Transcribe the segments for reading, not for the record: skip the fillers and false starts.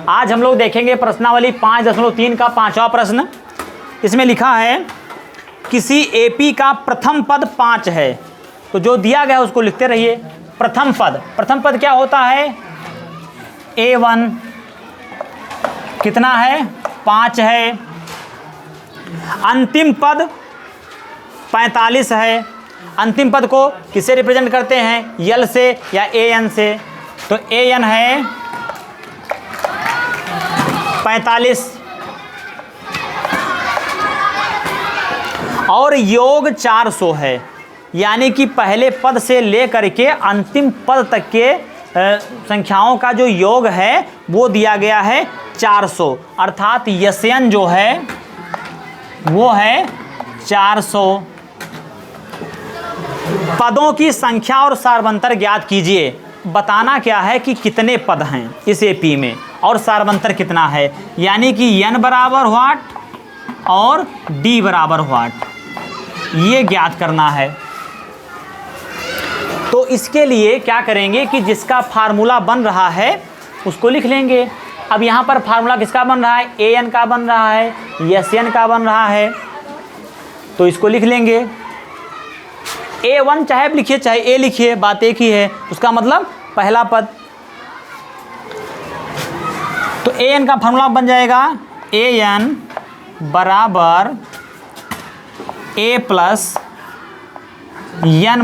आज हम लोग देखेंगे प्रश्नावली 5.3 का 5वां प्रश्न। इसमें लिखा है किसी एपी का प्रथम पद 5 है, तो जो दिया गया है उसको लिखते रहिए। प्रथम पद क्या होता है? A1 कितना है? 5 है। अंतिम पद 45 है। अंतिम पद को किससे रिप्रेजेंट करते हैं? यल से या an से। तो an है 45 और योग 400 है, यानी कि पहले पद से लेकर के अंतिम पद तक के संख्याओं का जो योग है वो दिया गया है 400, अर्थात यस्यन जो है वो है 400। पदों की संख्या और सार्वंतर ज्ञात कीजिए। बताना क्या है कि कितने पद हैं इस एपी में और सार्वंतर कितना है, यानी कि n बराबर व्हाट और d बराबर व्हाट, ये ज्ञात करना है। तो इसके लिए क्या करेंगे कि जिसका फार्मूला बन रहा है उसको लिख लेंगे। अब यहाँ पर फार्मूला किसका बन रहा है? an का बन रहा है, Sn का बन रहा है, तो इसको लिख लेंगे। A1 चाहे आप लिखिए चाहे A लिखिए, बात एक ही है, उसका मतलब पहला पद। तो an का फार्मूला बन जाएगा an बराबर a plus n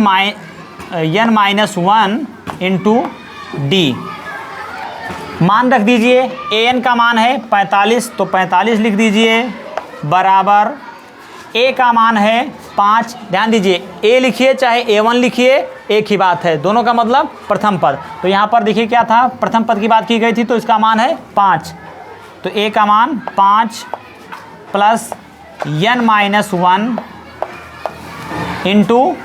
minus 1 into D. मान रख दीजिए, an का मान है 45, तो 45 लिख दीजिए, बराबर a का मान है 5। ध्यान दीजिए, a लिखिए चाहे a1 लिखिए, एक ही बात है, दोनों का मतलब प्रथम पद। तो यहाँ पर देखिए क्या था, प्रथम पद की बात की गई थी, तो इसका मान है 5। तो a का मान 5 plus n minus 1 into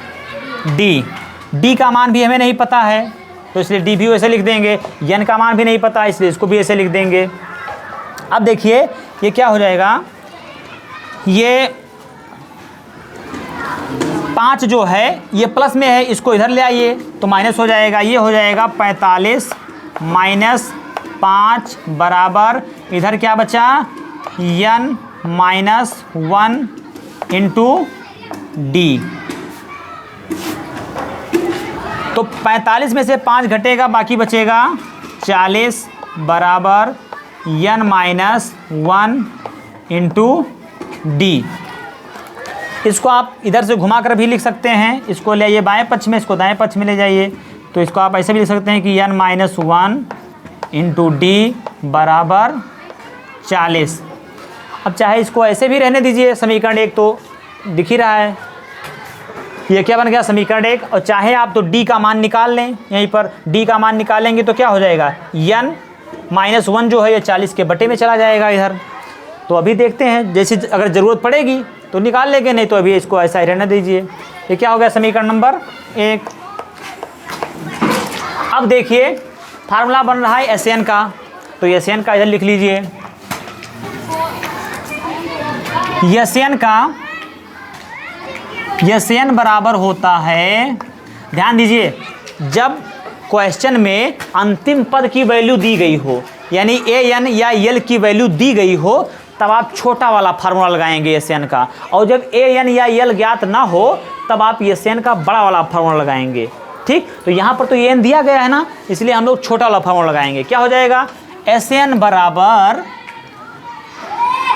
D का मान भी हमें नहीं पता है, तो इसलिए डी भी वैसे लिख देंगे। n का मान भी नहीं पता, इसलिए इसको भी ऐसे लिख देंगे। अब देखिए ये क्या हो जाएगा, ये 5 जो है ये प्लस में है, इसको इधर ले आइए तो माइनस हो जाएगा। ये हो जाएगा 45 माइनस 5 बराबर, इधर क्या बचा? n minus 1 into D. तो 45 में से 5 घटेगा, बाकी बचेगा 40 बराबर n माइनस 1 इंटू डी। इसको आप इधर से घुमाकर भी लिख सकते हैं, इसको ले आइए बाएं पक्ष में, इसको दाएं पक्ष में ले जाइए, तो इसको आप ऐसे भी लिख सकते हैं कि n माइनस 1 इंटू डी बराबर 40। अब चाहे इसको ऐसे भी रहने दीजिए, समीकरण 1 तो दिख ही रहा है, ये क्या बन गया समीकरण 1। और चाहे आप तो d का मान निकाल लें, यहीं पर d का मान निकालेंगे तो क्या हो जाएगा, n माइनस 1 जो है ये 40 के बटे में चला जाएगा इधर। तो अभी देखते हैं, जैसे अगर ज़रूरत पड़ेगी तो निकाल लेंगे, नहीं तो अभी इसको ऐसा ही रहने दीजिए। ये क्या हो गया समीकरण नंबर 1। अब देखिए फार्मूला बन रहा है Sn का, तो Sn का इधर लिख लीजिए। Sn बराबर होता है, ध्यान दीजिए, जब क्वेश्चन में अंतिम पद की वैल्यू दी गई हो, यानी an या l की वैल्यू दी गई हो, तब आप छोटा वाला फार्मूला लगाएंगे Sn का, और जब an या l ज्ञात ना हो तब आप Sn का बड़ा वाला फार्मूला लगाएंगे। ठीक, तो यहाँ पर तो an दिया गया है ना, इसलिए हम लोग छोटा वाला फार्मूला लगाएंगे। क्या हो जाएगा, Sn बराबर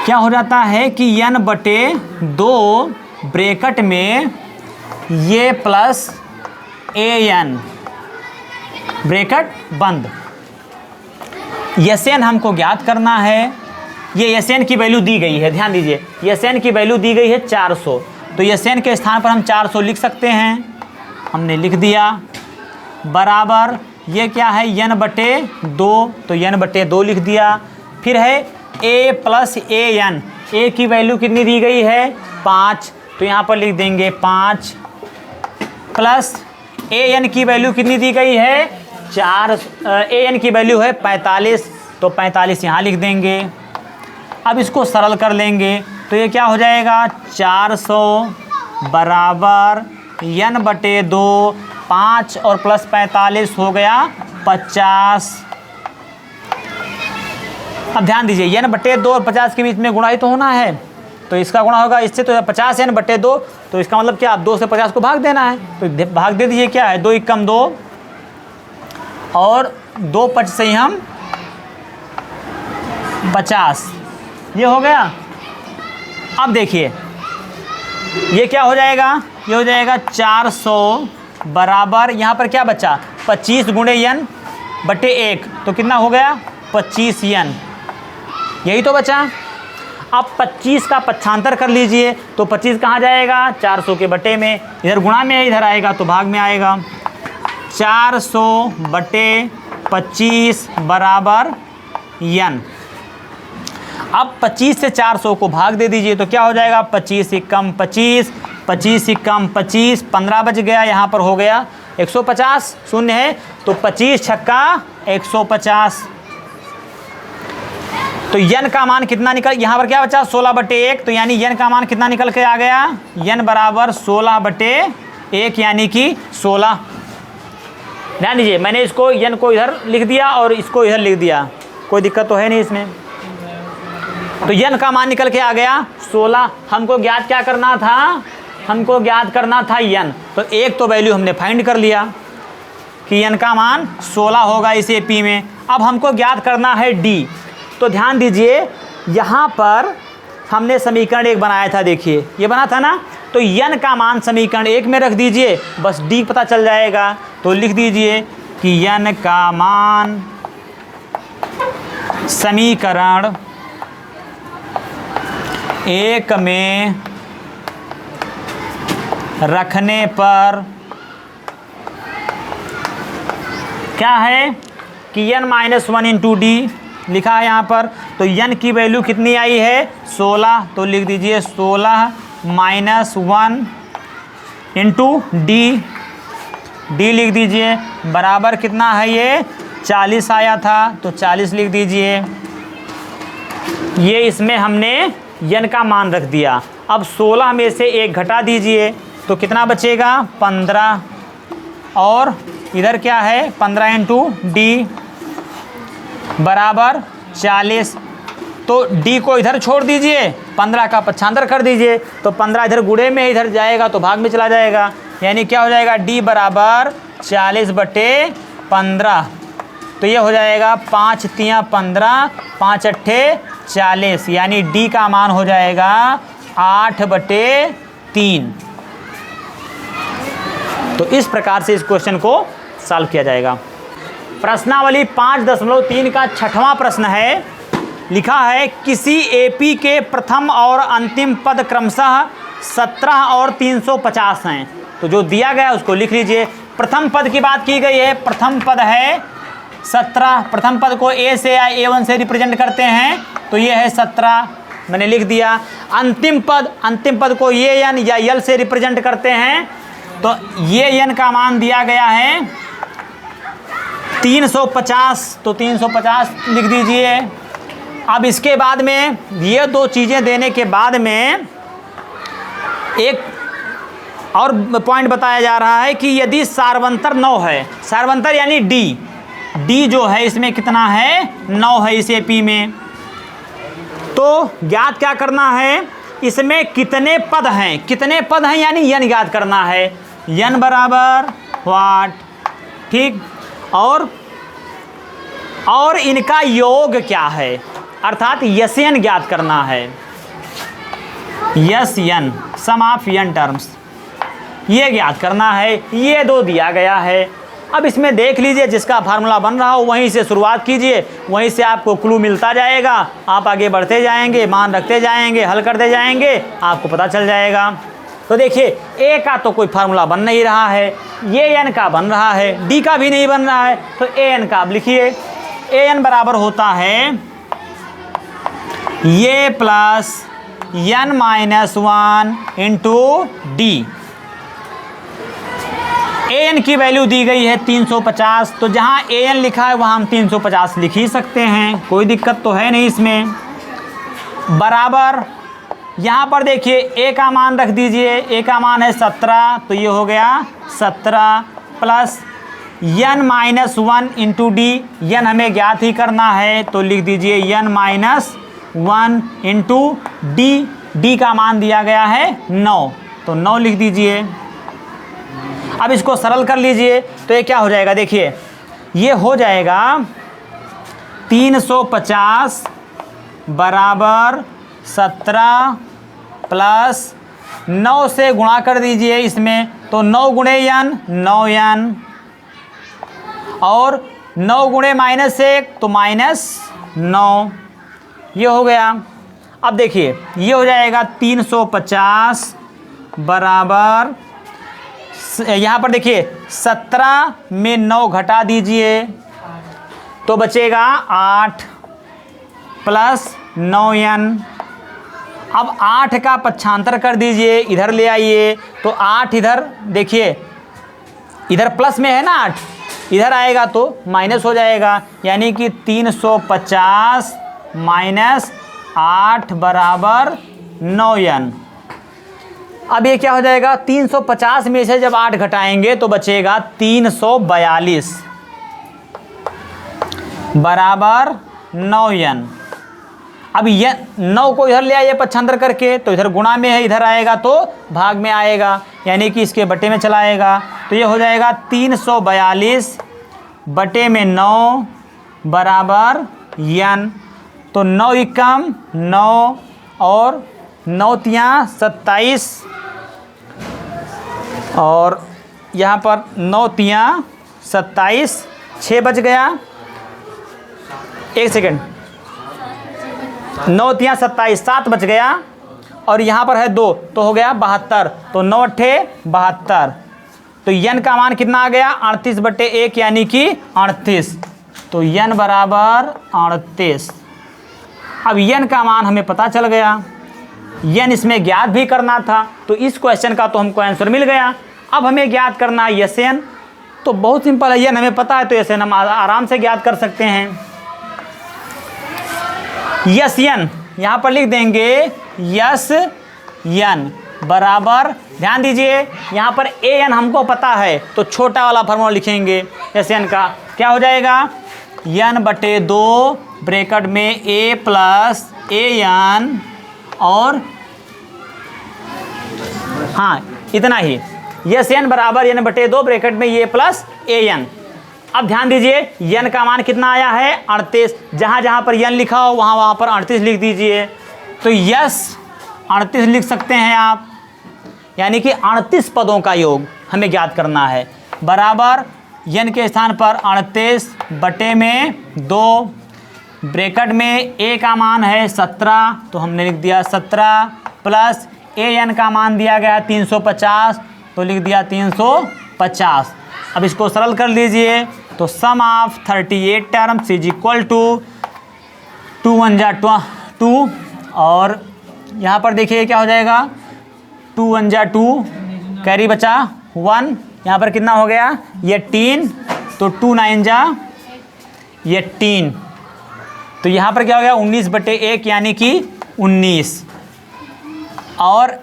क्या हो जाता है कि n बटे 2 ब्रैकेट में ये प्लस an ब्रैकेट बंद। Sn हमको ज्ञात करना है, ये Sn की वैल्यू दी गई है, ध्यान दीजिए Sn की वैल्यू दी गई है 400, तो Sn के स्थान पर हम 400 लिख सकते हैं, हमने लिख दिया, बराबर ये क्या है n बटे 2, तो n बटे 2 लिख दिया। फिर है a प्लस an, a की वैल्यू कितनी दी गई है 5, तो यहाँ पर लिख देंगे 5 प्लस an की वैल्यू कितनी दी गई है 4, an की वैल्यू है 45, तो 45 यहाँ लिख देंगे। अब इसको सरल कर लेंगे तो ये क्या हो जाएगा 400 बराबर n बटे 2, 5 और प्लस 45 हो गया 50। अब ध्यान दीजिए n बटे 2 और 50 के बीच में गुणा ही तो होना है, तो इसका गुणा होगा इससे, तो 50 n बटे 2, तो इसका मतलब क्या, 2 से 50 को भाग देना है, तो भाग दे दीजिए। क्या है, 2 एकम 2 और 2 5 से ही हम 50, ये हो गया। अब देखिए ये क्या हो जाएगा, ये हो जाएगा 400 बराबर, यहाँ पर क्या बचा, 25 गुणे n बटे 1, तो कितना हो गया 25 n, यही तो बचा। अब 25 का पक्षांतर कर लीजिए, तो 25 कहाँ जाएगा, 400 के बटे में, इधर गुणा में इधर आएगा तो भाग में आएगा। 400 बटे 25 बराबर n। अब 25 से 400 को भाग दे दीजिए, तो क्या हो जाएगा, 25 एकम 25, 25 एकम 25, 15 बच गया, यहाँ पर हो गया 150, शून्य है, तो 25 छक्का 150। तो n का मान कितना निकल, यहाँ पर क्या बचा, 16 बटे 1, तो यानी n का मान कितना निकल के आ गया, n बराबर 16 बटे 1, यानी कि 16। ध्यान दीजिए, मैंने इसको n को इधर लिख दिया और इसको इधर लिख दिया, कोई दिक्कत तो है नहीं इसमें। तो n का मान निकल के आ गया 16। हमको ज्ञात क्या करना था, हमको ज्ञात करना था n, तो एक तो वैल्यू हमने फाइंड कर लिया कि n का मान 16 होगा इस AP में। अब हमको ज्ञात करना है d, तो ध्यान दीजिए यहाँ पर हमने समीकरण 1 बनाया था, देखिए ये बना था ना, तो n का मान समीकरण 1 में रख दीजिए, बस d पता चल जाएगा। तो लिख दीजिए कि n का मान समीकरण 1 में रखने पर क्या है कि n-1 इंटू डी लिखा है यहाँ पर, तो n की वैल्यू कितनी आई है 16, तो लिख दीजिए 16 माइनस 1 इंटू डी, डी लिख दीजिए बराबर कितना है, ये 40 आया था, तो 40 लिख दीजिए। ये इसमें हमने n का मान रख दिया। अब 16 में से 1 घटा दीजिए, तो कितना बचेगा 15, और इधर क्या है 15 इंटू डी बराबर 40, तो d को इधर छोड़ दीजिए, 15 का पक्षांतर कर दीजिए, तो 15 इधर गुणे में इधर जाएगा तो भाग में चला जाएगा, यानी क्या हो जाएगा d बराबर 40 बटे 15, तो ये हो जाएगा 5 तियाँ 15, 5 अट्ठे 40, यानी d का मान हो जाएगा 8 बटे 3। तो इस प्रकार से इस क्वेश्चन को सॉल्व किया जाएगा। प्रश्नावली 5.3 का 6वां प्रश्न है, लिखा है किसी AP के प्रथम और अंतिम पद क्रमशः 17 और 350 हैं। तो जो दिया गया उसको लिख लीजिए। प्रथम पद की बात की गई है, प्रथम पद है 17, प्रथम पद को A से या A1 से रिप्रेजेंट करते हैं, तो ये है 17, मैंने लिख दिया। अंतिम पद को ये n या l से रिप्रेजेंट करते हैं, तो ये n का मान दिया गया है 350, तो 350 लिख दीजिए। अब इसके बाद में ये दो चीज़ें देने के बाद में एक और पॉइंट बताया जा रहा है कि यदि सार्वंतर 9 है, सार्वंतर यानी डी जो है इसमें कितना है 9 है इस AP में, तो ज्ञात क्या करना है, इसमें कितने पद हैं यानी n ज्ञात करना है, n बराबर वाट, ठीक, और इनका योग क्या है, अर्थात SN ज्ञात करना है, SN sum of n terms, ये ज्ञात करना है। ये दो दिया गया है। अब इसमें देख लीजिए जिसका फार्मूला बन रहा हो वहीं से शुरुआत कीजिए, वहीं से आपको क्लू मिलता जाएगा, आप आगे बढ़ते जाएंगे, मान रखते जाएंगे, हल करते जाएंगे, आपको पता चल जाएगा। तो देखिए A का तो कोई फार्मूला बन नहीं रहा है, ये n का बन रहा है, D का भी नहीं बन रहा है, तो AN का आप लिखिए। AN बराबर होता है ये plus n-1 into D. AN की वैल्यू दी गई है 350, तो जहाँ AN लिखा है वहाँ हम 350 लिख ही सकते हैं, कोई दिक्कत तो है नहीं इसमें। बराबर यहाँ पर देखिए A का मान रख दीजिए, A का मान है 17, तो ये हो गया 17 plus n minus 1 into D, n हमें ज्ञात ही करना है तो लिख दीजिए n minus 1 into D, D का मान दिया गया है 9, तो 9 लिख दीजिए। अब इसको सरल कर लीजिए तो ये क्या हो जाएगा, देखिए ये हो जाएगा 350 बराबर 17 प्लस 9 से गुणा कर दीजिए इसमें, तो 9 गुणे n 9n, और 9 गुणे -1 तो -9, ये हो गया। अब देखिए ये हो जाएगा 350 बराबर, यहाँ पर देखिए 17 में 9 घटा दीजिए तो बचेगा 8 प्लस 9n। अब 8 का पक्षांतर कर दीजिए, इधर ले आइए तो 8 इधर देखिए, इधर प्लस में है ना 8, इधर आएगा तो माइनस हो जाएगा, यानी कि 350 माइनस 8 बराबर 9n। अब ये क्या हो जाएगा, 350 में से जब 8 घटाएंगे तो बचेगा 342 बराबर 9n। अब ये 9 को इधर ले आइए पक्षांतर करके, तो इधर गुणा में है, इधर आएगा तो भाग में आएगा, यानी कि इसके बटे में चला आएगा, तो ये हो जाएगा 342 बटे में 9 बराबर n। तो 9 एकम 9 और 9 तियाँ 27, और यहाँ पर 9 तियाँ 27, 6 बच गया, 1 सेकेंड, 9 तियाँ 27, 7 बच गया, और यहाँ पर है 2 तो हो गया 72, तो 9 अट्ठे 72, तो n का मान कितना आ गया 38 बटे 1 यानी कि 38, तो n बराबर 38। अब n का मान हमें पता चल गया, n इसमें ज्ञात भी करना था, तो इस क्वेश्चन का तो हमको आंसर मिल गया। अब हमें ज्ञात करना है Sn, तो बहुत सिंपल है, n हमें पता है तो Sn हम आराम से ज्ञात कर सकते हैं। Sn यहाँ पर लिख देंगे Sn बराबर, ध्यान दीजिए यहाँ पर an हमको पता है तो छोटा वाला फार्मूला लिखेंगे Sn का, क्या हो जाएगा n बटे 2 ब्रैकेट में a प्लस an, और हाँ इतना ही, Sn बराबर n बटे 2 ब्रैकेट में a प्लस an। अब ध्यान दीजिए n का मान कितना आया है 38, जहाँ जहाँ पर n लिखा हो वहाँ पर 38 लिख दीजिए, तो यस 38 लिख सकते हैं आप, यानी कि 38 पदों का योग हमें ज्ञात करना है, बराबर n के स्थान पर 38 बटे में 2 ब्रैकेट में a का मान है 17 तो हमने लिख दिया 17 प्लस an का मान दिया गया 350 तो लिख दिया 350। अब इसको सरल कर लीजिए तो sum of 38 terms is equal to 2 1 जा 2, और यहाँ पर देखिए क्या हो जाएगा 2 1 जा 2, कैरी बचा 1, यहाँ पर कितना हो गया 18, तो 2 9 जा 18, तो यहाँ पर क्या हो गया 19 बटे 1 यानी कि 19, और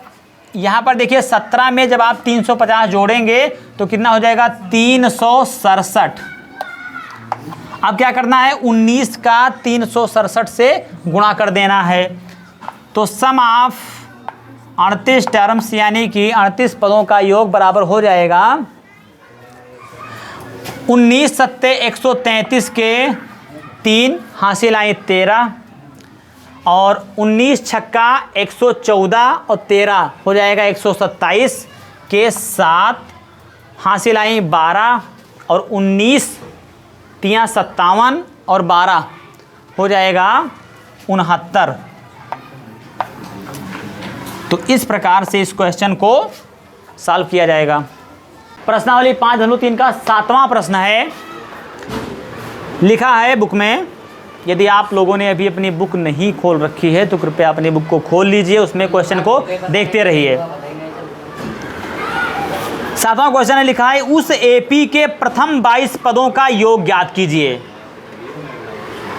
यहाँ पर देखिए 17 में जब आप 350 जोड़ेंगे तो कितना हो जाएगा 367। अब क्या करना है 19 का 367 से गुणा कर देना है, तो सम ऑफ 38 टर्म्स यानी कि 38 पदों का योग बराबर हो जाएगा 19 सत्ते 133 के 3 हासिल आई 13, और 19 छक्का 114 और 13 हो जाएगा 127 के 7 हासिल आई 12, और 19 तियाँ 57 और 12 हो जाएगा 69। तो इस प्रकार से इस क्वेश्चन को सॉल्व किया जाएगा। प्रश्नावली 5.3 का 7वां प्रश्न है, लिखा है बुक में, यदि आप लोगों ने अभी अपनी बुक नहीं खोल रखी है तो कृपया अपनी बुक को खोल लीजिए, उसमें क्वेश्चन को देखते रहिए। 7वां क्वेश्चन है, लिखा है उस एपी के प्रथम 22 पदों का योग ज्ञात कीजिए।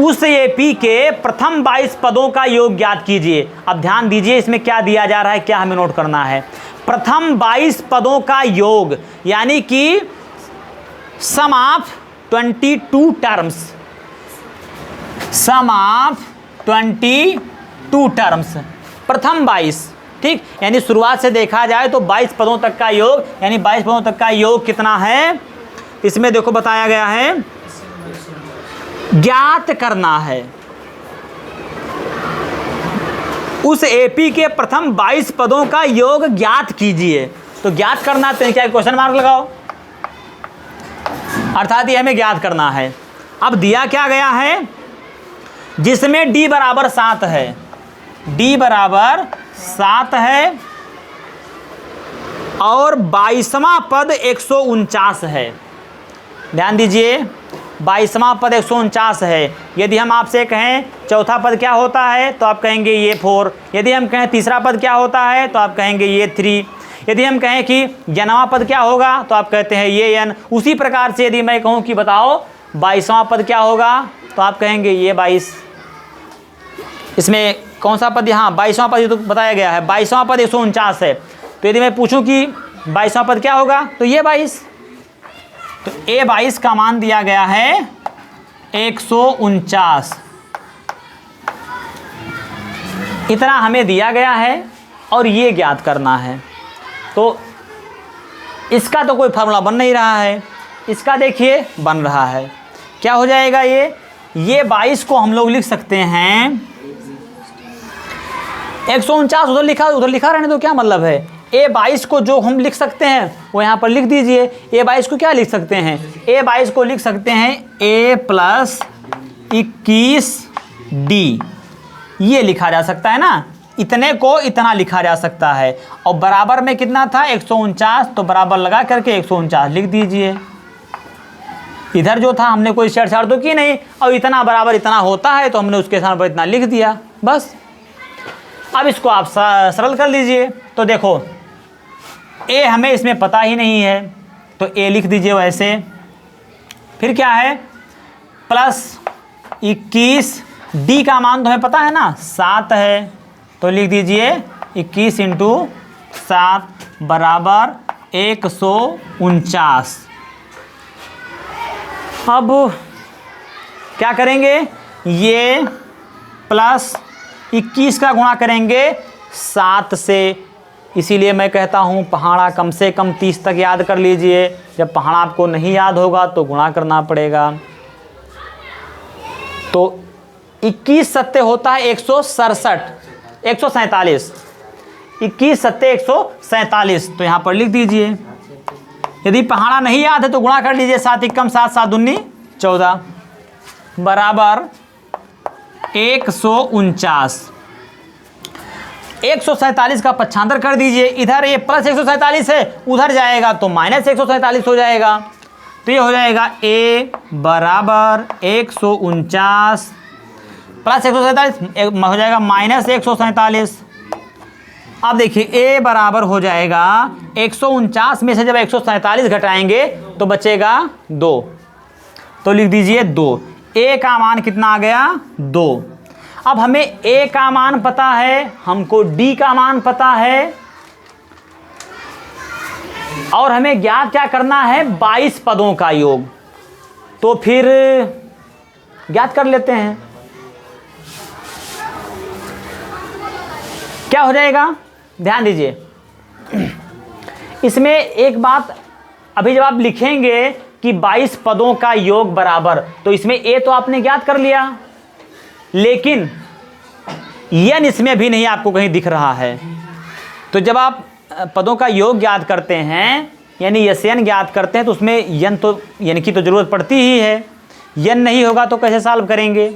उस एपी के प्रथम 22 पदों का योग ज्ञात कीजिए। अब ध्यान दीजिए इसमें क्या दिया जा रहा है, क्या हमें नोट करना है। प्रथम 22 पदों का योग, यानी कि sum of 22 terms, sum of 22 terms, प्रथम 22, ठीक, यानी शुरुआत से देखा जाए तो 22 पदों तक का योग, यानी 22 पदों तक का योग कितना है, इसमें देखो बताया गया है ज्ञात करना है। उस एपी के प्रथम 22 पदों का योग ज्ञात कीजिए। तो ज्ञात करना है तो क्या क्वेश्चन मार्क लगाओ, अर्थात ये हमें ज्ञात करना है। अब दिया क्या गया है, जिसमें d बराबर 7 है, d बराबर 7 है और 22वां पद 149 है। ध्यान दीजिए, 22वां पद 149 है। यदि हम आपसे कहें चौथा पद क्या होता है तो आप कहेंगे ये 4, यदि हम कहें तीसरा पद क्या होता है तो आप कहेंगे ये 3, यदि हम कहें कि n पद क्या होगा तो आप कहते हैं ये n। उसी प्रकार से यदि मैं कहूं कि बताओ 22वां पद क्या होगा तो आप कहेंगे ये 22। इसमें कौन सा पद, यहाँ 22वां पद तो बताया गया है, 22वां पद 149 है। तो यदि मैं पूछूं कि 22वां पद क्या होगा तो ये 22। तो A22 का मान दिया गया है 149, इतना हमें दिया गया है और ये ज्ञात करना है। तो इसका तो कोई फार्मूला बन नहीं रहा है, इसका देखिए बन रहा है। क्या हो जाएगा, ये 22 को हम लोग लिख सकते हैं 149 उधर लिखा रहने तो क्या मतलब है। A22 को जो हम लिख सकते हैं वो यहाँ पर लिख दीजिए। A22 को क्या लिख सकते हैं, A22 को लिख सकते हैं A + 21D, ये लिखा जा सकता है ना, इतने को इतना लिखा जा सकता है। और बराबर में कितना था 149, तो बराबर लगा करके 149 लिख दीजिए। इधर जो था हमने कोई छेड़छाड़ तो की नहीं, और इतना बराबर इतना होता है तो हमने उसके स्थान पर इतना लिख दिया बस। अब इसको आप सरल कर लीजिए। तो देखो A हमें इसमें पता ही नहीं है तो A लिख दीजिए वैसे। फिर क्या है +21, D का मान तो हमें पता है ना 7 है, तो लिख दीजिए 21 × 7 बराबर 149। अब क्या करेंगे, ये +21 का गुणा करेंगे 7 से। इसीलिए मैं कहता हूँ पहाड़ा कम से कम 30 तक याद कर लीजिए। जब पहाड़ा आपको नहीं याद होगा तो गुणा करना पड़ेगा। तो 21 सत्ते होता है 147, 21 सत्ते 147, तो यहाँ पर लिख दीजिए। यदि पहाड़ा नहीं याद है तो गुणा कर लीजिए, 7 × 7 7 दूनी 14 बराबर 149। 147 का पक्षांतर कर दीजिए, इधर ये +147 है, उधर जाएगा तो -147 हो जाएगा। तो ये हो जाएगा A बराबर 149 + 147 हो जाएगा -147। अब देखिए A बराबर हो जाएगा 149 में से जब 147 घटाएंगे तो बचेगा 2, तो लिख दीजिए 2। A का मान कितना आ गया 2। अब हमें A का मान पता है, हमको D का मान पता है, और हमें ज्ञात क्या करना है 22 पदों का योग। तो फिर ज्ञात कर लेते हैं। क्या हो जाएगा, ध्यान दीजिए। इसमें एक बात, अभी जब आप लिखेंगे कि 22 पदों का योग बराबर, तो इसमें A तो आपने ज्ञात कर लिया, लेकिन n इसमें भी नहीं आपको कहीं दिख रहा है। तो जब आप पदों का योग ज्ञात करते हैं, यानी SN ज्ञात करते हैं, तो उसमें n तो n की तो जरूरत पड़ती ही है। n नहीं होगा तो कैसे सॉल्व करेंगे।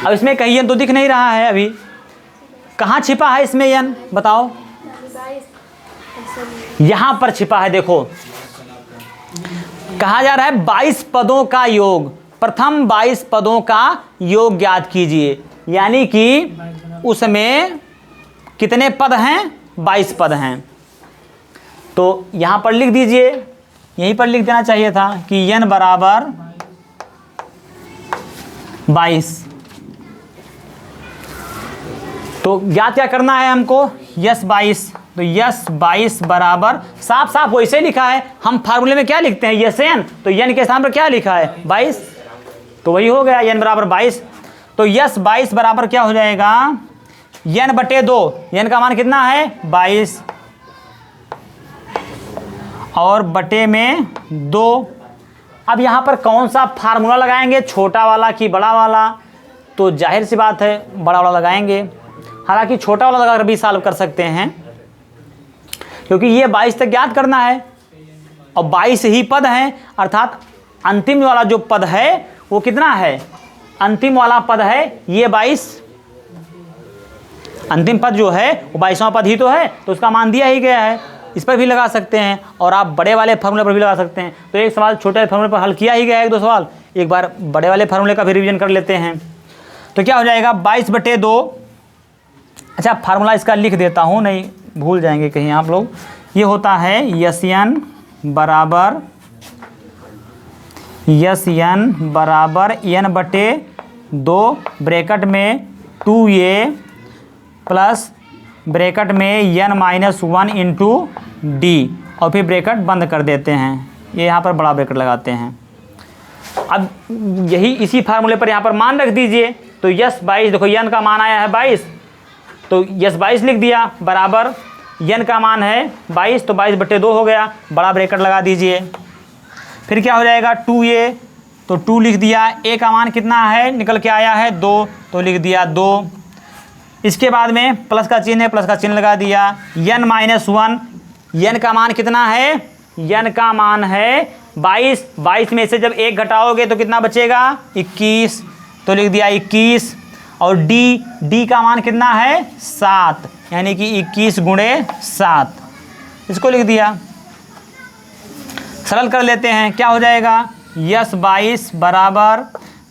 अब इसमें कहीं n तो दिख नहीं रहा है, अभी कहाँ छिपा है इसमें n बताओ। यहां पर छिपा है, देखो कहा जा रहा है 22 पदों का योग, प्रथम 22 पदों का योग ज्ञात कीजिए। यानी कि उसमें कितने पद हैं, 22 पद हैं। तो यहां पर लिख दीजिए, यहीं पर लिख देना चाहिए था कि n बराबर 22। तो ज्ञात क्या करना है हमको, यस 22। तो यस 22 बराबर, साफ साफ वैसे लिखा है, हम फार्मूले में क्या लिखते हैं यस एन, तो एन के स्थान पर क्या लिखा है 22, तो वही हो गया एन बराबर 22। तो यस 22 बराबर क्या हो जाएगा एन बटे 2, एन का मान कितना है 22 और बटे में 2। अब यहाँ पर कौन सा फार्मूला लगाएंगे, छोटा वाला कि बड़ा वाला, तो जाहिर सी बात है बड़ा वाला लगाएंगे। हालांकि छोटा वाला लगाकर भी सॉल्व कर सकते हैं, क्योंकि ये 22 तक ज्ञात करना है और 22 ही पद हैं, अर्थात अंतिम वाला जो पद है वो कितना है, अंतिम वाला पद है ये 22, अंतिम पद जो है वो 22वां पद ही तो है, तो उसका मान दिया ही गया है। इस पर भी लगा सकते हैं और आप बड़े वाले फार्मूले पर भी लगा सकते हैं। तो एक सवाल छोटे वाले फार्मूले पर हल किया ही गया है, 1-2 सवाल, एक बार बड़े वाले फार्मूले का भी रिवीजन कर लेते हैं। तो क्या हो जाएगा 22 बटे 2, अच्छा फार्मूला इसका लिख देता हूँ, नहीं भूल जाएंगे कहीं आप लोग। ये होता है यस एन बराबर एन बटे 2 ब्रैकेट में 2a प्लस ब्रैकेट में एन माइनस 1 इंटू डी, और फिर ब्रैकेट बंद कर देते हैं, ये यहाँ पर बड़ा ब्रैकेट लगाते हैं। अब यही इसी फार्मूले पर यहाँ पर मान रख दीजिए, तो यस 22, देखो एन का मान आया है 22, तो यस 22 लिख दिया बराबर एन का मान है 22, तो 22 बटे 2 हो गया, बड़ा ब्रैकेट लगा दीजिए। फिर क्या हो जाएगा 2a, तो 2 लिख दिया, a का मान कितना है निकल के आया है 2, तो लिख दिया 2। इसके बाद में प्लस का चिन्ह है, प्लस का चिन्ह लगा दिया, n माइनस 1, n का मान कितना है, n का मान है 22, 22 में से जब 1 घटाओगे तो कितना बचेगा 21, तो लिख दिया 21। और d का मान कितना है 7, यानी कि 21 गुणे 7, इसको लिख दिया। सरल कर लेते हैं, क्या हो जाएगा यस 22 बराबर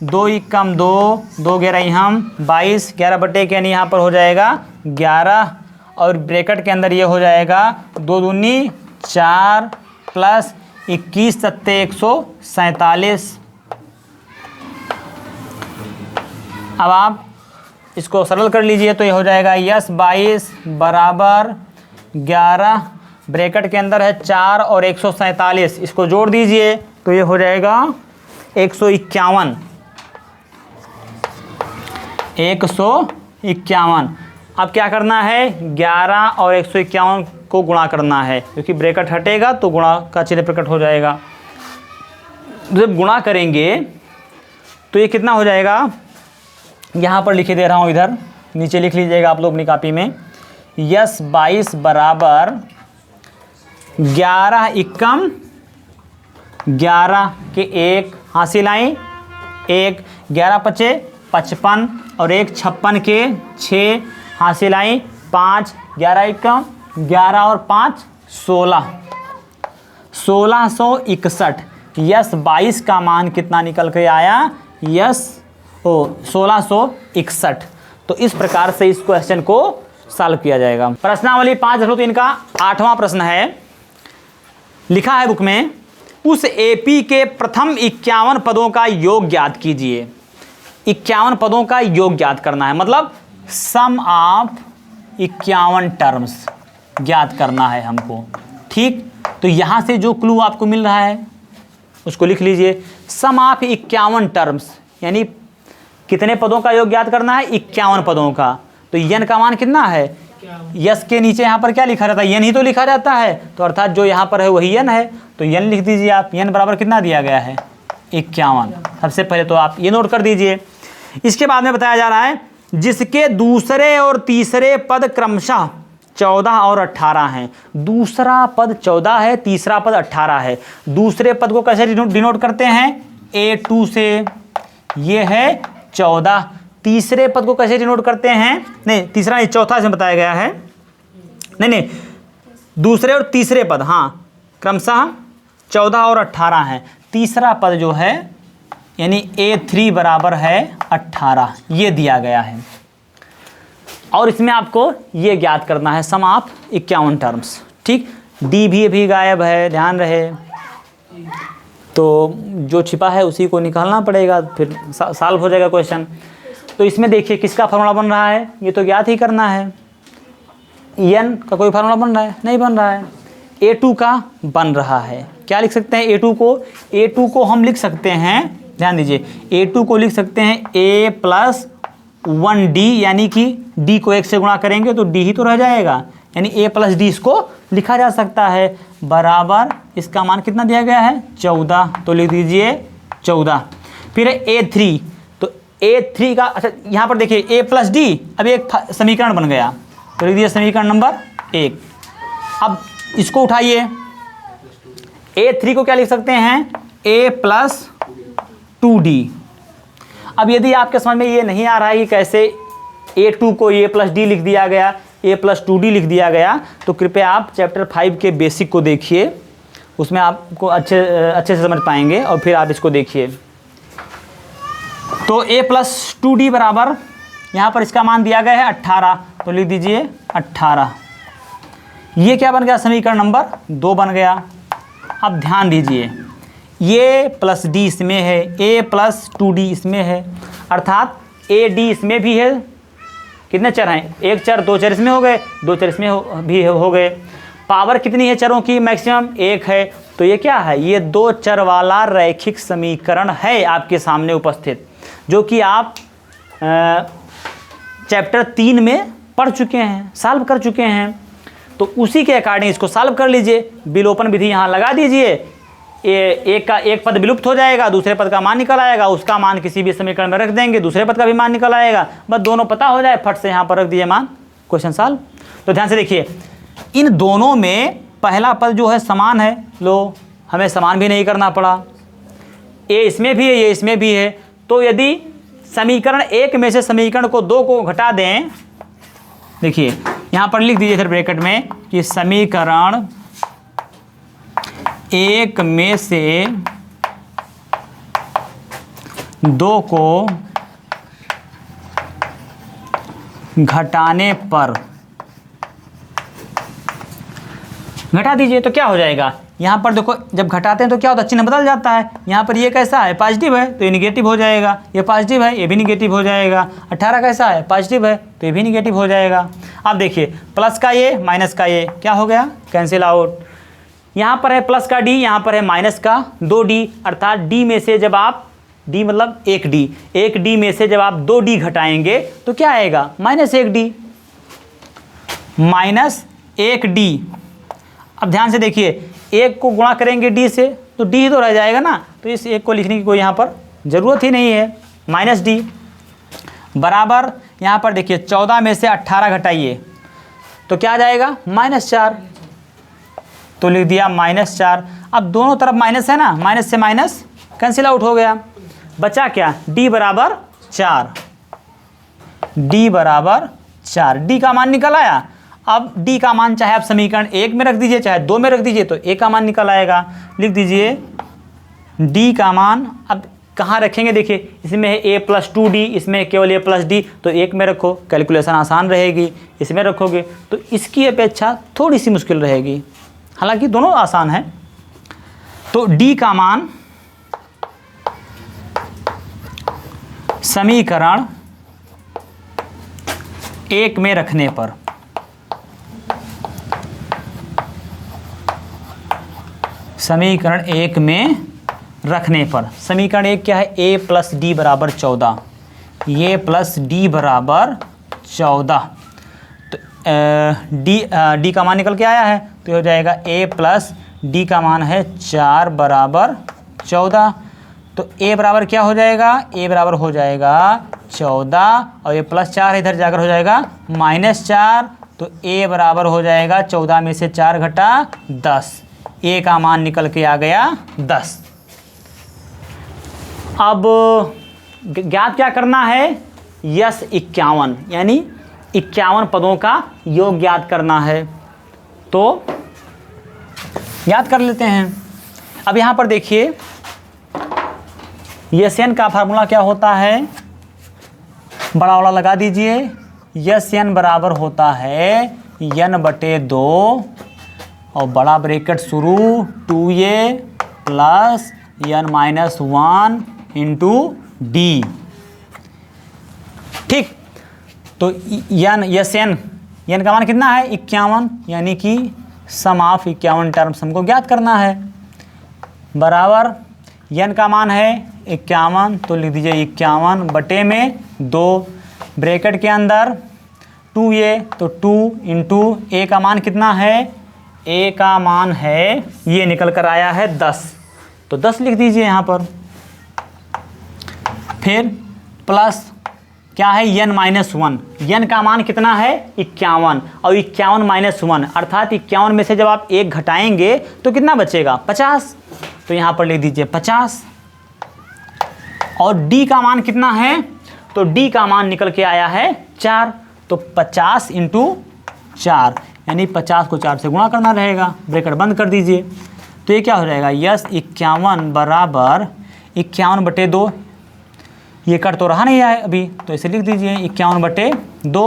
2 एकम 2, 2 11 हम 22, 11 बटे के यानी यहाँ पर हो जाएगा 11, और ब्रैकेट के अंदर ये हो जाएगा 2 दूनी 4 प्लस 21 सत्ते 147। अब आप इसको सरल कर लीजिए, तो ये हो जाएगा यस 22 बराबर 11 ब्रैकेट के अंदर है 4 और 147, इसको जोड़ दीजिए तो ये हो जाएगा 151। 151। अब क्या करना है 11 और 151 को गुणा करना है, क्योंकि ब्रैकेट हटेगा तो गुणा का चिन्ह प्रकट हो जाएगा। जब गुणा करेंगे तो ये कितना हो जाएगा, यहाँ पर लिखे दे रहा हूँ, इधर नीचे लिख लीजिएगा आप लोग अपनी कॉपी में। यस 22 बराबर 11 एकम 11 के 1 हासिल आई 1, 11 पचे 55 और 1 56 के 6 हासिल आई 5, 11 एकम 11 और 5 16, 1661। यस 22 का मान कितना निकल के आया, यस 1661। तो इस प्रकार से इस क्वेश्चन को सॉल्व किया जाएगा। प्रश्नावली 5 तो इनका 8वां प्रश्न है। लिखा है बुक में, उस एपी के प्रथम 51 पदों का योग ज्ञात कीजिए। 51 पदों का योग ज्ञात करना है, मतलब सम ऑफ 51 टर्म्स ज्ञात करना है हमको। ठीक, तो यहाँ से जो क्लू आपको मिल रहा है उसको लिख लीजिए। सम ऑफ 51 टर्म्स यानी कितने पदों का योग ज्ञात करना है, 51 पदों का। तो यन का मान कितना है, यस के नीचे यहाँ पर क्या लिखा रहता है, यन ही तो लिखा जाता है, तो अर्थात जो यहाँ पर है वही यन है, तो यन लिख दीजिए आप। यन बराबर कितना दिया गया है 51। सबसे पहले तो आप ये नोट कर दीजिए। इसके बाद में बताया जा रहा है जिसके दूसरे और तीसरे पद क्रमशः 14 और 18 हैं। दूसरा पद 14 है, तीसरा पद 18 है। दूसरे पद को कैसे डिनोट करते हैं, A2 से, ये है 14। तीसरे पद को कैसे डिनोट करते हैं, नहीं तीसरा नहीं चौथा इसमें बताया गया है, नहीं दूसरे और तीसरे पद, हाँ क्रमशः 14 और 18 हैं। तीसरा पद जो है यानी A3 बराबर है 18, ये दिया गया है। और इसमें आपको ये ज्ञात करना है सम ऑफ 51 टर्म्स। ठीक, डी भी गायब है, ध्यान रहे, तो जो छिपा है उसी को निकालना पड़ेगा, फिर सॉल्व हो जाएगा क्वेश्चन। तो इसमें देखिए किसका फॉर्मूला बन रहा है, ये तो ज्ञात ही करना है। एन का कोई फार्मूला बन रहा है? नहीं बन रहा है। A2 का बन रहा है। क्या लिख सकते हैं A2 को? A2 को हम लिख सकते हैं, ध्यान दीजिए, A2 को लिख सकते हैं A प्लस 1D, यानी कि D को 1 से गुणा करेंगे तो D ही तो रह जाएगा, यानी A प्लस D इसको लिखा जा सकता है, बराबर इसका मान कितना दिया गया है? 14, तो लिख दीजिए 14। फिर A3, तो A3 का, अच्छा यहाँ पर देखिए A प्लस D, अब एक समीकरण बन गया, तो लिख दीजिए समीकरण नंबर 1। अब इसको उठाइए, A3 को क्या लिख सकते हैं? A plus 2D। अब यदि आपके समझ में ये नहीं आ रहा है कि कैसे A2 को A प्लस D लिख दिया गया, A प्लस 2D लिख दिया गया, तो कृपया आप चैप्टर 5 के बेसिक को देखिए, उसमें आपको अच्छे से समझ पाएंगे, और फिर आप इसको देखिए। तो A प्लस 2D बराबर, यहाँ पर इसका मान दिया गया है 18, तो लिख दीजिए 18। ये क्या बन गया? समीकरण नंबर 2 बन गया। अब ध्यान दीजिए, ये प्लस D इसमें है, A प्लस 2D इसमें है, अर्थात AD इसमें भी है। कितने चर हैं? 1 चर, 2 चर इसमें हो गए, 2 चर इसमें भी हो गए। पावर कितनी है चरों की? मैक्सिमम 1 है। तो ये क्या है? ये 2 चर वाला रैखिक समीकरण है आपके सामने उपस्थित, जो कि आप चैप्टर 3 में पढ़ चुके हैं, सॉल्व कर चुके हैं। तो उसी के अकॉर्डिंग इसको सॉल्व कर लीजिए, विलोपन विधि यहाँ लगा दीजिए, एक का एक पद विलुप्त हो जाएगा, दूसरे पद का मान निकल आएगा, उसका मान किसी भी समीकरण में रख देंगे, दूसरे पद का भी मान निकल आएगा, बस दोनों पता हो जाए, फट से यहाँ पर रख दिए मान, क्वेश्चन सॉल्व। तो ध्यान से देखिए, इन दोनों में पहला पद जो है समान है, लो हमें समान भी नहीं करना पड़ा, ए इसमें भी है, ये इसमें भी है। तो यदि समीकरण 1 में से समीकरण को 2 को घटा दें, देखिए यहाँ पर लिख दीजिए फिर ब्रैकेट में कि समीकरण 1 में से 2 को घटाने पर, घटा दीजिए तो क्या हो जाएगा? यहाँ पर देखो, जब घटाते हैं तो क्या होता है? चिन्ह बदल जाता है। यहाँ पर ये कैसा है? पॉजिटिव है, तो ये निगेटिव हो जाएगा, ये पॉजिटिव है, ये भी निगेटिव हो जाएगा। 18 कैसा है? पॉजिटिव है, तो ये भी निगेटिव हो जाएगा। अब देखिए, प्लस का ये, माइनस का ये, क्या हो गया? Cancel out. यहाँ पर है प्लस का D, यहाँ पर है माइनस का 2D, अर्थात D में से जब आप, D मतलब 1D में से जब आप 2D घटाएंगे तो क्या आएगा? -1D, -1D। अब ध्यान से देखिए, 1 को गुणा करेंगे D से तो D ही तो रह जाएगा ना, तो इस 1 को लिखने की कोई यहाँ पर ज़रूरत ही नहीं है। -D बराबर, यहाँ पर देखिए 14 में से 18 घटाइए तो क्या आ जाएगा? -4, तो लिख दिया -4। अब दोनों तरफ माइनस है ना, माइनस से माइनस कैंसिल आउट हो गया, बचा क्या? D बराबर 4, D बराबर 4, D का मान निकल आया। अब D का मान चाहे आप समीकरण 1 में रख दीजिए, चाहे 2 में रख दीजिए, तो A का मान निकल आएगा। लिख दीजिए D का मान, अब कहाँ रखेंगे? देखिए इसमें है A प्लस 2D, इसमें केवल A प्लस D, तो 1 में रखो, कैलकुलेशन आसान रहेगी। इसमें रखोगे तो इसकी अपेक्षा थोड़ी सी मुश्किल रहेगी, हालांकि दोनों आसान है। तो D का मान समीकरण 1 में रखने पर, समीकरण 1 में रखने पर, समीकरण 1 क्या है? A प्लस D बराबर 14, ये प्लस D बराबर 14, तो D का मान निकल के आया है, तो हो जाएगा A प्लस D का मान है 4 बराबर 14, तो A बराबर क्या हो जाएगा? A बराबर हो जाएगा 14, और ये +4 इधर जाकर हो जाएगा -4, तो A बराबर हो जाएगा 14 में से 4 घटा 10, A का मान निकल के आ गया 10। अब ज्ञात क्या करना है? यस 51, यानी 51 पदों का योग ज्ञात करना है, तो याद कर लेते हैं। अब यहाँ पर देखिए, यस-एन का फार्मूला क्या होता है? बड़ा वाला लगा दीजिए, यस-एन बराबर होता है n/2 और बड़ा ब्रैकेट शुरू 2a plus n-1 into D, ठीक। तो यस-एन यन का मान कितना है 51, यानी कि सम ऑफ 51 टर्म्स हमको ज्ञात करना है। बराबर यन का मान है 51, तो लिख दीजिए 51 बटे में 2, ब्रैकेट के अंदर 2a, तो 2 इंटू a का मान कितना है, a का मान है ये निकल कर आया है 10, तो 10 लिख दीजिए यहाँ पर। फिर प्लस क्या है n-1, n का मान कितना है 51, और 51 - 1 अर्थात 51 में से जब आप 1 घटाएंगे तो कितना बचेगा 50, तो यहाँ पर लिख दीजिए 50। और d का मान कितना है, तो d का मान निकल के आया है 4, तो 50 इंटू 4, यानी 50 को 4 से गुणा करना रहेगा, ब्रैकेट बंद कर दीजिए। तो ये क्या हो जाएगा, यस 51 बराबर 51 बटे 2, ये कट तो रहा नहीं है अभी, तो इसे लिख दीजिए 51 बटे 2,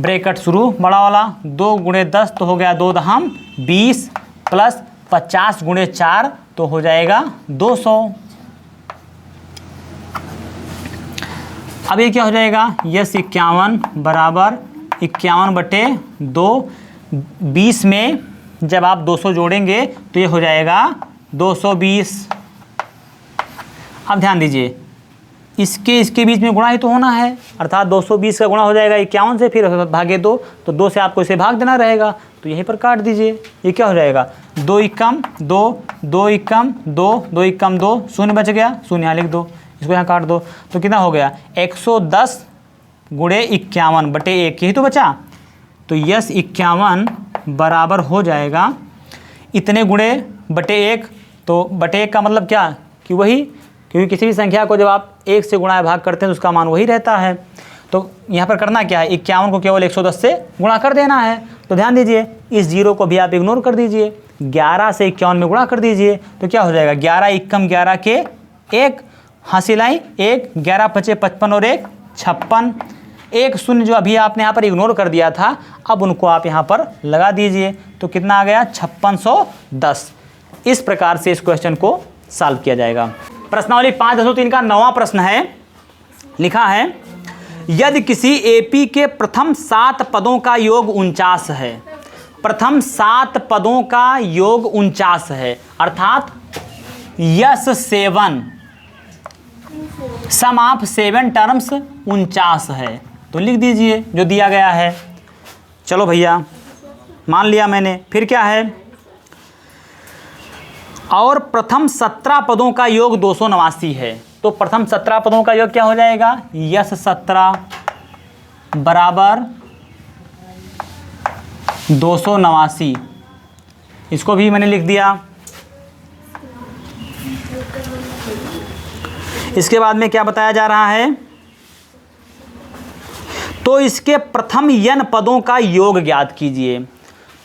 ब्रैकेट शुरू बड़ा वाला, 2 गुणे 10 तो हो गया 2 दहम 20, प्लस 50 गुणे 4 तो हो जाएगा 200। अब ये क्या हो जाएगा, यस 51 बराबर 51 बटे 2, 20 में जब आप 200 जोड़ेंगे तो ये हो जाएगा 220। अब ध्यान दीजिए, इसके बीच में गुणा ही तो होना है, अर्थात 220 का गुणा हो जाएगा 51 से, फिर भागे 2, तो 2 से आपको इसे भाग देना रहेगा, तो यहीं पर काट दीजिए। ये क्या हो जाएगा, 2 एकम 2, 2 एकम 2, 2 एकम 2, शून्य बच गया, शून्य यहाँ लिख दो, इसको यहाँ काट दो, तो कितना हो गया 110 गुणे 51 बटे 1, यही तो बचा। तो यस 51 बराबर हो जाएगा इतने गुणे बटे 1, तो बटे 1 का मतलब क्या कि वही, क्योंकि किसी भी संख्या को जब आप 1 से गुणा भाग करते हैं तो उसका मान वही रहता है। तो यहाँ पर करना क्या है, 51 को केवल 110 से गुणा कर देना है। तो ध्यान दीजिए, इस जीरो को भी आप इग्नोर कर दीजिए, 11 से 51 में गुणा कर दीजिए, तो क्या हो जाएगा 11 एकम 11 के 1, हासिल आई 1, 11 पचे 55 और 1 56, एक शून्य जो अभी आपने यहाँ पर इग्नोर कर दिया था, अब उनको आप यहाँ पर लगा दीजिए, तो कितना आ गया 5610। इस प्रकार से इस क्वेश्चन को सॉल्व किया जाएगा। प्रश्नावली 5.3 का 9वां प्रश्न है, लिखा है यदि किसी एपी के प्रथम 7 पदों का योग 49 है, प्रथम 7 पदों का योग 49 है, अर्थात यस 7 सम ऑफ 7 टर्म्स 49 है, तो लिख दीजिए जो दिया गया है। चलो भैया मान लिया मैंने। फिर क्या है, और प्रथम 17 पदों का योग 289 है, तो प्रथम 17 पदों का योग क्या हो जाएगा, यस 17 बराबर 289, इसको भी मैंने लिख दिया। इसके बाद में क्या बताया जा रहा है, तो इसके प्रथम n पदों का योग ज्ञात कीजिए,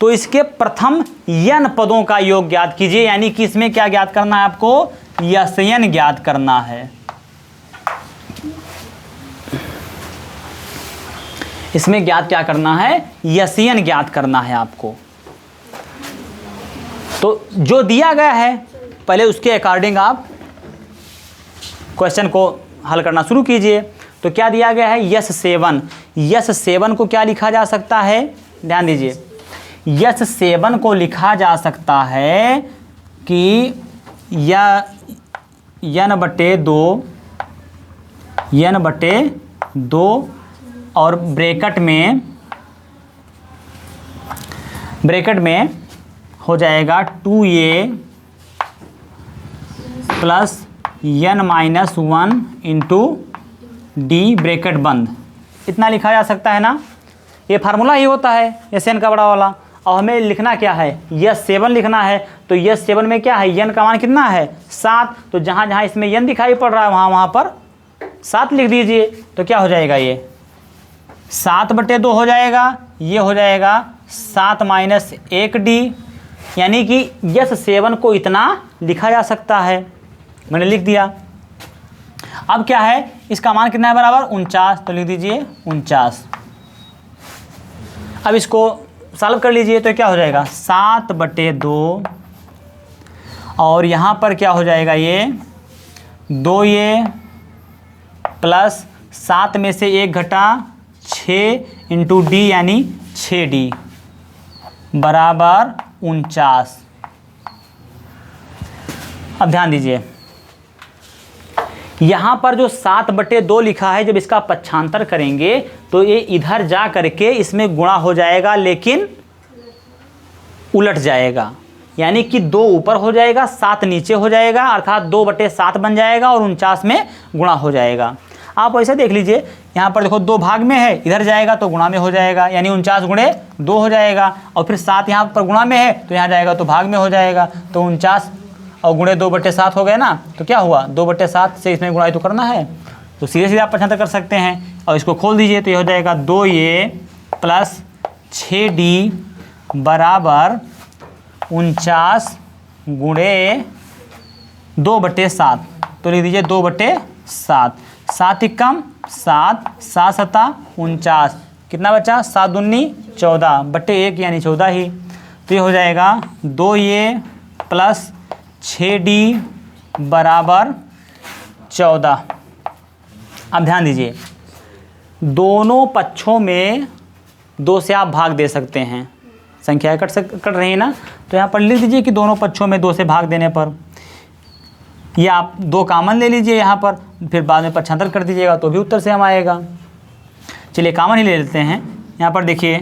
तो इसके प्रथम n पदों का योग ज्ञात कीजिए, यानी कि इसमें क्या ज्ञात करना है आपको, यसन ज्ञात करना है। इसमें ज्ञात क्या करना है, यसियन ज्ञात करना है आपको। तो जो दिया गया है पहले उसके अकॉर्डिंग आप क्वेश्चन को हल करना शुरू कीजिए। तो क्या दिया गया है, यस 7, यस 7 को क्या लिखा जा सकता है, ध्यान दीजिए, यस 7 को लिखा जा सकता है कि n बटे 2 और ब्रैकेट में हो जाएगा 2a plus n-1 into D, bracket बंद, इतना लिखा जा सकता है ना। ये फार्मूला ही होता है एस एन का बड़ा वाला। और हमें लिखना क्या है, यस 7 लिखना है, तो यस 7 में क्या है, n का मान कितना है 7, तो जहाँ जहाँ इसमें n दिखाई पड़ रहा है वहाँ पर 7 लिख दीजिए, तो क्या हो जाएगा, ये 7 बटे 2 हो जाएगा, ये हो जाएगा 7 माइनस 1d, यानी कि यस 7 को इतना लिखा जा सकता है, मैंने लिख दिया। अब क्या है, इसका मान कितना है बराबर 49, तो लिख दीजिए 49। अब इसको सॉल्व कर लीजिए, तो क्या हो जाएगा 7 बटे 2 और यहाँ पर क्या हो जाएगा, ये 2a प्लस 7 में से 1 घटा 6 इंटू डी, यानी 6D बराबर 49। अब ध्यान दीजिए, यहाँ पर जो 7/2 लिखा है, जब इसका पक्षांतर करेंगे तो ये इधर जा करके इसमें गुणा हो जाएगा, लेकिन उलट जाएगा, यानी कि 2 ऊपर हो जाएगा, 7 नीचे हो जाएगा, अर्थात 2/7 बन जाएगा और 49 में गुणा हो जाएगा। आप ऐसे देख लीजिए, यहाँ पर देखो 2 भाग में है, इधर जाएगा तो गुणा में हो जाएगा, यानी 49 गुणे 2 हो जाएगा, और फिर 7 यहाँ पर गुणा में है तो यहाँ जाएगा तो भाग में हो जाएगा, तो 49 और गुणे 2/7 हो गए ना, तो क्या हुआ 2/7 से इसमें गुणा तो करना है, तो सीधे सीधे आप पक्षांतर कर सकते हैं। और इसको खोल दीजिए तो ये हो जाएगा 2A प्लस 6D बराबर 49 गुणे 2/7, तो लिख दीजिए 2/7, 7 एकम 7, 7 सता 49, कितना बचा 7 दूनी 14 बटे 1 यानी 14 ही, तो ये हो जाएगा 2A प्लस 6D बराबर 14। अब ध्यान दीजिए, दोनों पक्षों में 2 से आप भाग दे सकते हैं, संख्याएं कट रही है ना, तो यहाँ पर लिख दीजिए कि दोनों पक्षों में 2 से भाग देने पर, या आप 2 कामन ले लीजिए यहाँ पर, फिर बाद में पक्षांतर कर दीजिएगा तो भी उत्तर से हम आएगा। चलिए कामन ही ले लेते हैं, यहाँ पर देखिए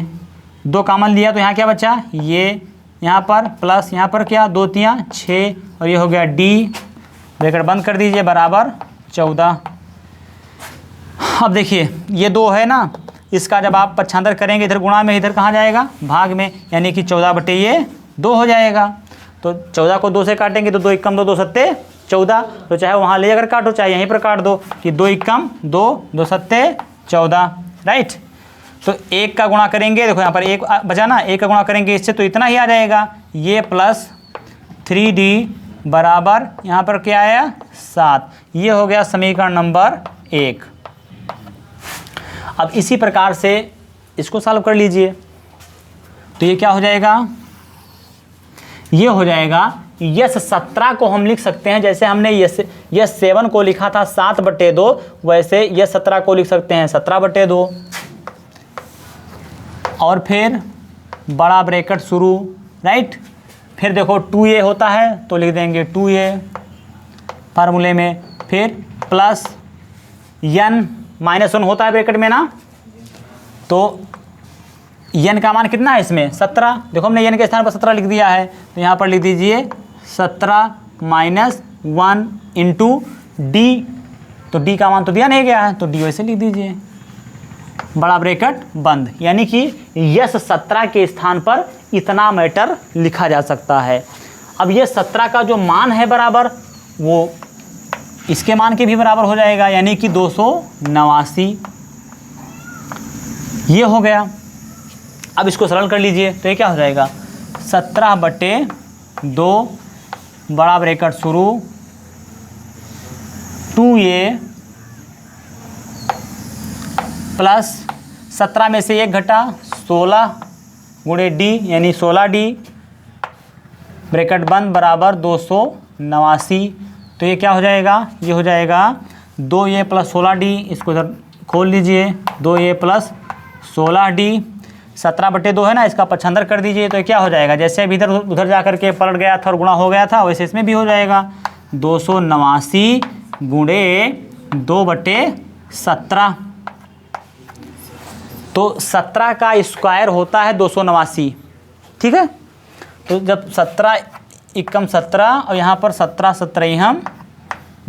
2 कामन लिया तो यहाँ क्या बचा, ये यहाँ पर प्लस यहाँ पर क्या 2 3 6 और ये हो गया D, ब्रैकेट बंद कर दीजिए बराबर 14। अब देखिए ये 2 है ना, इसका जब आप पक्षांतर करेंगे इधर गुणा में, इधर कहाँ जाएगा भाग में, यानी कि 14/2 हो जाएगा। तो 14 को 2 से काटेंगे तो 2 एकम 2, 2 सत्ते 14, तो चाहे वहाँ ले जाकर काटो चाहे यहीं पर काट दो, कि 2 एकम 2, 2 सत्ते 14, राइट। तो 1 का गुणा करेंगे, देखो यहाँ पर 1 बचा ना, 1 का गुणा करेंगे इससे तो इतना ही आ जाएगा, ये प्लस 3D बराबर यहाँ पर क्या आया 7, ये हो गया समीकरण नंबर 1। अब इसी प्रकार से इसको सॉल्व कर लीजिए, तो ये क्या हो जाएगा, ये हो जाएगा यस 17 को हम लिख सकते हैं, जैसे हमने यस 7 को लिखा था 7/2, वैसे यस 17 को लिख सकते हैं 17/2, और फिर बड़ा ब्रैकेट शुरू, राइट। फिर देखो 2A होता है तो लिख देंगे 2A फार्मूले में, फिर प्लस n -1 होता है ब्रैकेट में ना, तो n का मान कितना है इसमें 17, देखो हमने n के स्थान पर 17 लिख दिया है, तो यहाँ पर लिख दीजिए 17 - 1 इंटू D, तो D का मान तो दिया नहीं गया है तो D वैसे लिख दीजिए, बड़ा ब्रैकेट बंद, यानी कि यस 17 के स्थान पर इतना मैटर लिखा जा सकता है। अब ये 17 का जो मान है बराबर, वो इसके मान के भी बराबर हो जाएगा, यानी कि 289, ये हो गया। अब इसको सरल कर लीजिए तो ये क्या हो जाएगा 17/2 बड़ा ब्रैकेट शुरू 2A प्लस 17 में से 1 घटा 16 गुणे D यानी 16D ब्रैकेट बंद बराबर 289, तो ये क्या हो जाएगा, ये हो जाएगा 2A प्लस 16D, इसको इधर खोल लीजिए 2A प्लस 16D, 17/2 है ना, इसका पक्षांतर कर दीजिए तो ये क्या हो जाएगा, जैसे अभी इधर उधर जा करके पलट गया था और गुणा हो गया था वैसे इसमें भी हो जाएगा 289 गुणे 2/17, तो 17 का स्क्वायर होता है 289, ठीक है। तो जब 17 एकम 17 और यहाँ पर 17 17 हम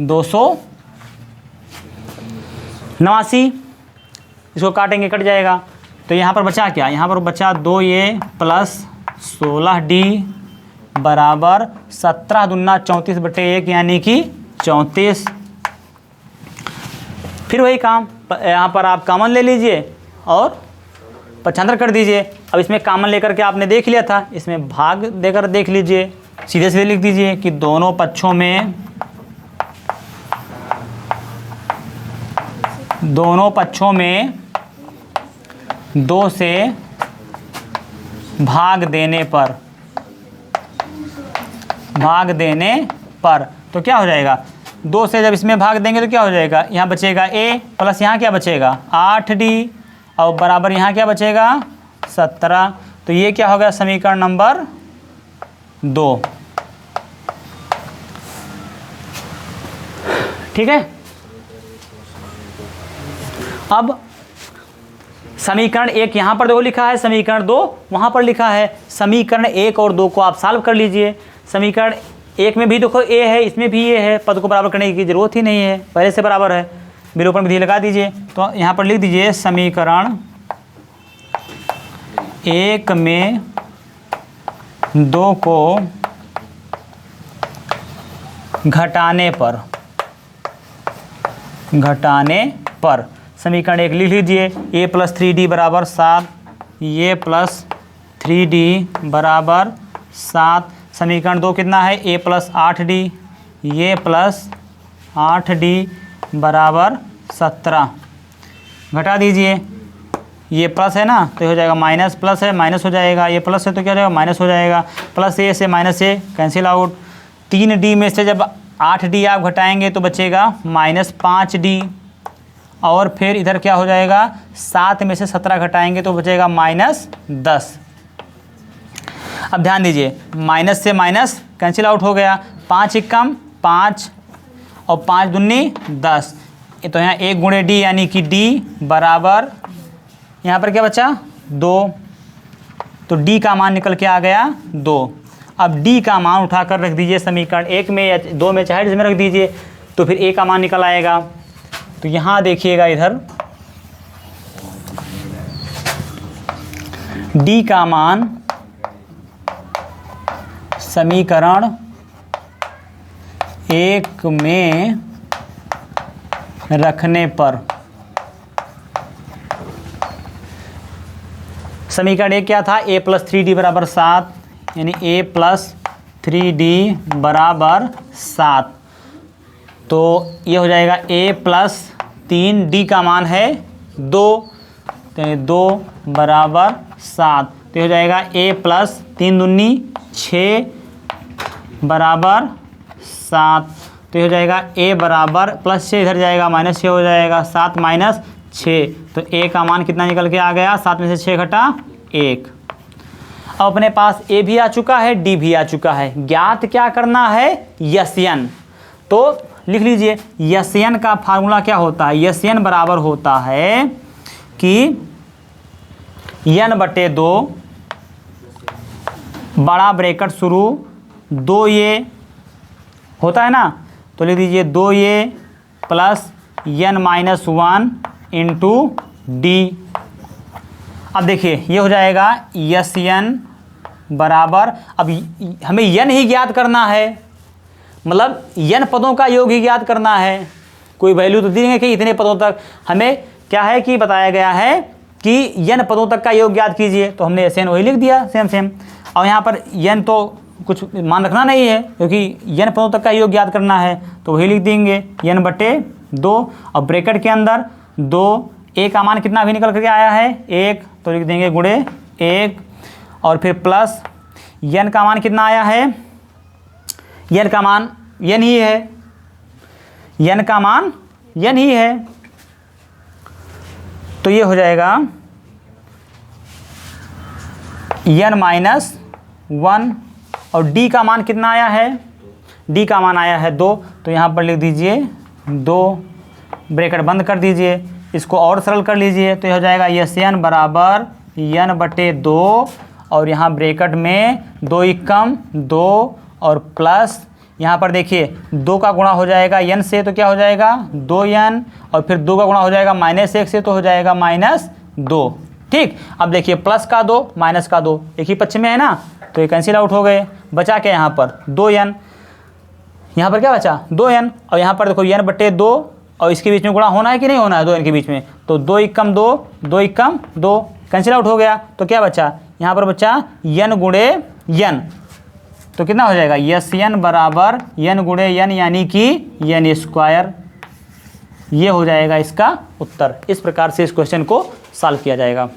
289, इसको काटेंगे कट जाएगा, तो यहाँ पर बचा क्या, यहाँ पर बचा 2A प्लस 16D बराबर 17 दूना 34/1 यानी कि 34। फिर वही काम, यहाँ पर आप कॉमन ले लीजिए और पक्षांतर कर दीजिए। अब इसमें कॉमन लेकर के आपने देख लिया था, इसमें भाग देकर देख लीजिए, सीधे सीधे लिख दीजिए कि दोनों पक्षों में 2 से भाग देने पर तो क्या हो जाएगा, 2 से जब इसमें भाग देंगे तो क्या हो जाएगा, यहाँ बचेगा A प्लस यहाँ क्या बचेगा 8D और बराबर यहाँ क्या बचेगा 17। तो ये क्या हो गया समीकरण नंबर 2। ठीक है। अब समीकरण 1 यहाँ पर देखो लिखा है, समीकरण 2 वहाँ पर लिखा है। समीकरण 1 और 2 को आप सॉल्व कर लीजिए। समीकरण 1 में भी देखो a है, इसमें भी a है, पद को बराबर करने की ज़रूरत ही नहीं है, पहले से बराबर है। विलोपन विधि लगा दीजिए। तो यहाँ पर लिख दीजिए समीकरण 1 में 2 को घटाने पर समीकरण 1 लिख लीजिए। a + 3d बराबर 7, ये प्लस 3d बराबर 7। समीकरण 2 कितना है a + 8d, ये प्लस 8d बराबर 17। घटा दीजिए, ये प्लस है ना तो हो जाएगा माइनस, प्लस है माइनस हो जाएगा, ये प्लस है तो क्या हो जाएगा माइनस हो जाएगा। प्लस ए से माइनस ए कैंसिल आउट। 3d में से जब 8d आप घटाएंगे तो बचेगा -5d, और फिर इधर क्या हो जाएगा 7 में से 17 घटाएंगे तो बचेगा -10। अब ध्यान दीजिए, माइनस से माइनस कैंसिल आउट हो गया, 5 एकम 5 और 5 दूनी 10। तो यहाँ 1 गुणे डी यानी कि d बराबर यहाँ पर क्या बचा 2, तो d का मान निकल के आ गया 2। अब d का मान उठाकर रख दीजिए समीकरण 1 में या 2 में, चाहे जिसमें रख दीजिए, तो फिर a का मान निकल आएगा। तो यहाँ देखिएगा इधर d का मान समीकरण 1 में रखने पर, समीकरण 1 क्या था a + 3d बराबर 7, यानी a + 3d बराबर 7। तो ये हो जाएगा a + 3d का मान है 2, तो 2 बराबर 7। तो हो जाएगा a + 3 दूनी 6 बराबर 7। तो हो जाएगा a बराबर +6 इधर जाएगा -6 हो जाएगा, 7 - 6। तो a का मान कितना निकल के आ गया 7 में से 6 घटा 1। अब अपने पास a भी आ चुका है, d भी आ चुका है। ज्ञात क्या करना है यस्यन। तो लिख लीजिए यस्यन का फार्मूला क्या होता है। यस्यन बराबर होता है कि n/2 बड़ा ब्रैकेट शुरू 2a होता है ना, तो लिख दीजिए 2a + n-1 × d। अब देखिए ये हो जाएगा यस्यन बराबर, अब हमें n ही ज्ञात करना है, मतलब n पदों का योग ही ज्ञात करना है। कोई वैल्यू तो देंगे कि इतने पदों तक, हमें क्या है कि बताया गया है कि n पदों तक का योग ज्ञात कीजिए, तो हमने n वही लिख दिया सेम। और यहाँ पर n तो कुछ मान रखना नहीं है, क्योंकि n पदों तक का योग ज्ञात करना है, तो वही लिख देंगे n/2। और ब्रैकेट के अंदर 2, a का मान कितना भी निकल करके आया है 1, तो लिख देंगे गुणे 1, और फिर प्लस n का मान कितना आया है, n का मान n ही है, n का मान n ही है। तो ये हो जाएगा n-1, और d का मान कितना आया है, d का मान आया है 2, तो यहाँ पर लिख दीजिए 2, ब्रैकेट बंद कर दीजिए, इसको और सरल कर लीजिए। तो ये हो जाएगा यस्यन बराबर n/2, और यहाँ ब्रैकेट में 2 एकम 2 और प्लस, यहाँ पर देखिए 2 का गुणा हो जाएगा n से, तो क्या हो जाएगा 2n, और फिर 2 का गुणा हो जाएगा -1 से, तो हो जाएगा -2। ठीक, अब देखिए प्लस का 2 माइनस का 2 एक ही पक्ष में है ना, तो ये कैंसिल आउट हो गए। बचा क्या यहाँ पर 2n, यहाँ पर क्या बचा 2n, और यहाँ पर देखो n/2, और इसके बीच में गुणा होना है कि नहीं होना है 2n के बीच में, तो 2 एकम 2 2 एकम 2 कैंसिल आउट हो गया। तो क्या बचा यहाँ पर बचा n गुणे n, तो कितना हो जाएगा यस्यन बराबर n गुणे n यानी कि n²। ये हो जाएगा इसका उत्तर। इस प्रकार से इस क्वेश्चन को सॉल्व किया जाएगा।